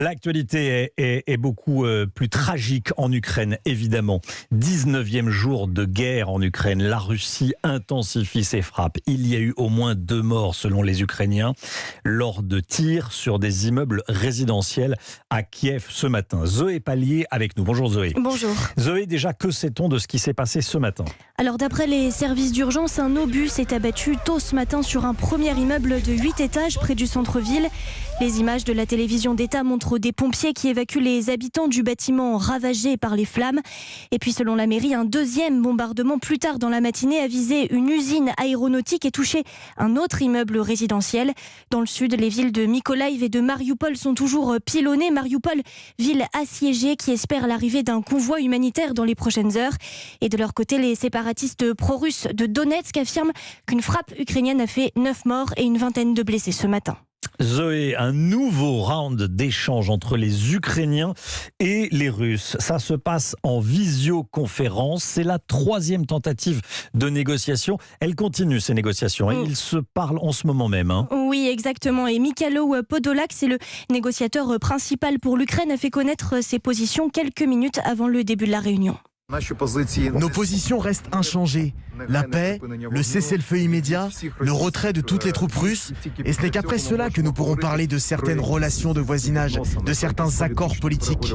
L'actualité est beaucoup plus tragique en Ukraine, évidemment. 19e jour de guerre en Ukraine. La Russie intensifie ses frappes. Il y a eu au moins 2 morts, selon les Ukrainiens, lors de tirs sur des immeubles résidentiels à Kiev ce matin. Zoé Pallier avec nous. Bonjour Zoé. Bonjour. Zoé, déjà, que sait-on de ce qui s'est passé ce matin ? Alors d'après les services d'urgence, un obus s'est abattu tôt ce matin sur un premier immeuble de 8 étages près du centre-ville. Les images de la télévision d'État montrent des pompiers qui évacuent les habitants du bâtiment ravagé par les flammes. Et puis selon la mairie, un deuxième bombardement plus tard dans la matinée a visé une usine aéronautique et touché un autre immeuble résidentiel. Dans le sud, les villes de Mykolaiv et de Mariupol sont toujours pilonnées. Mariupol, ville assiégée qui espère l'arrivée d'un convoi humanitaire dans les prochaines heures. Et de leur côté, les séparatistes pro-russes de Donetsk affirment qu'une frappe ukrainienne a fait 9 morts et une vingtaine de blessés ce matin. Zoé, un nouveau round d'échange entre les Ukrainiens et les Russes. Ça se passe en visioconférence. C'est la 3e tentative de négociation. Elle continue, ces négociations. Ils se parlent en ce moment même. Oui, exactement. Et Mikhailo Podolak, c'est le négociateur principal pour l'Ukraine, a fait connaître ses positions quelques minutes avant le début de la réunion. Nos positions restent inchangées. La paix, le cessez-le-feu immédiat, le retrait de toutes les troupes russes. Et ce n'est qu'après cela que nous pourrons parler de certaines relations de voisinage, de certains accords politiques.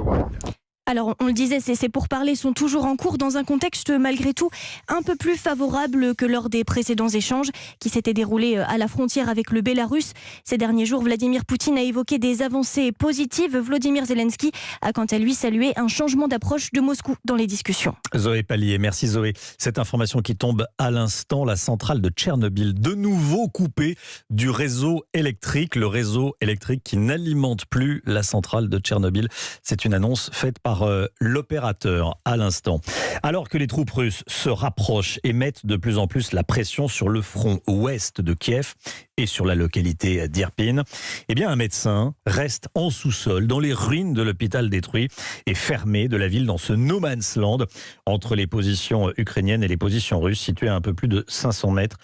Alors, on le disait, ces pourparlers sont toujours en cours dans un contexte malgré tout un peu plus favorable que lors des précédents échanges qui s'étaient déroulés à la frontière avec le Bélarus. Ces derniers jours, Vladimir Poutine a évoqué des avancées positives. Volodymyr Zelensky a quant à lui salué un changement d'approche de Moscou dans les discussions. Zoé Pallier, merci Zoé. Cette information qui tombe à l'instant, la centrale de Tchernobyl, de nouveau coupée du réseau électrique. Le réseau électrique qui n'alimente plus la centrale de Tchernobyl. C'est une annonce faite par l'opérateur à l'instant. Alors que les troupes russes se rapprochent et mettent de plus en plus la pression sur le front ouest de Kiev et sur la localité d'Irpin, eh bien un médecin reste en sous-sol dans les ruines de l'hôpital détruit et fermé de la ville dans ce no man's land entre les positions ukrainiennes et les positions russes situées à un peu plus de 500 mètres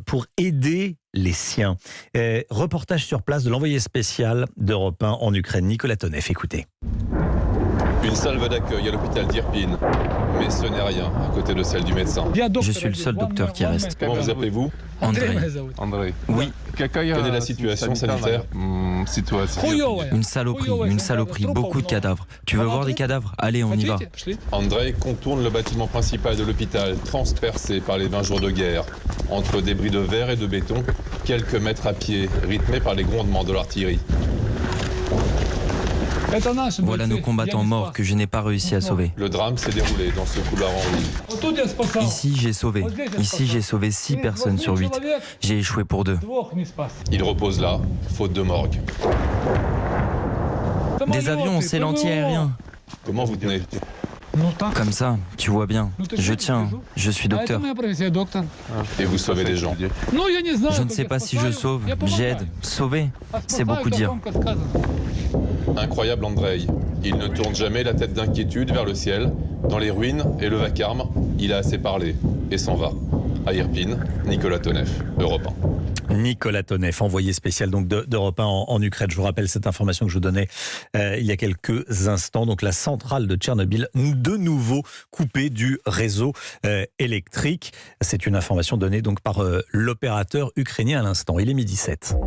pour aider les siens. Reportage sur place de l'envoyé spécial d'Europe 1 en Ukraine, Nicolas Toneff. Écoutez. Une salve d'accueil à l'hôpital d'Irpin, mais ce n'est rien à côté de celle du médecin. Je suis le seul docteur qui reste. Comment vous appelez-vous ? André. Oui. Quelle est la situation sanitaire ? Une saloperie, beaucoup de cadavres. Tu veux voir des cadavres ? Allez, on y va. André contourne le bâtiment principal de l'hôpital, transpercé par les 20 jours de guerre, entre débris de verre et de béton, quelques mètres à pied, rythmés par les grondements de l'artillerie. Voilà nos combattants morts que je n'ai pas réussi à sauver. Le drame s'est déroulé dans ce couloir en ruine. Ici, j'ai sauvé 6 personnes sur 8. J'ai échoué pour 2. Il repose là, faute de morgue. Des avions, c'est l'anti-aérien. Comment vous tenez ? Comme ça, tu vois bien. Je tiens, je suis docteur. Et vous sauvez des gens. Je ne sais pas si je sauve, j'aide. Sauver, c'est beaucoup dire. Incroyable Andrei. Il ne tourne jamais la tête d'inquiétude vers le ciel. Dans les ruines et le vacarme, il a assez parlé et s'en va. À Irpin, Nicolas Toneff, Europe 1. Nicolas Toneff, envoyé spécial donc d'Europe 1 en Ukraine. Je vous rappelle cette information que je vous donnais il y a quelques instants. Donc la centrale de Tchernobyl, de nouveau coupée du réseau électrique. C'est une information donnée donc par l'opérateur ukrainien à l'instant. Il est 12h07.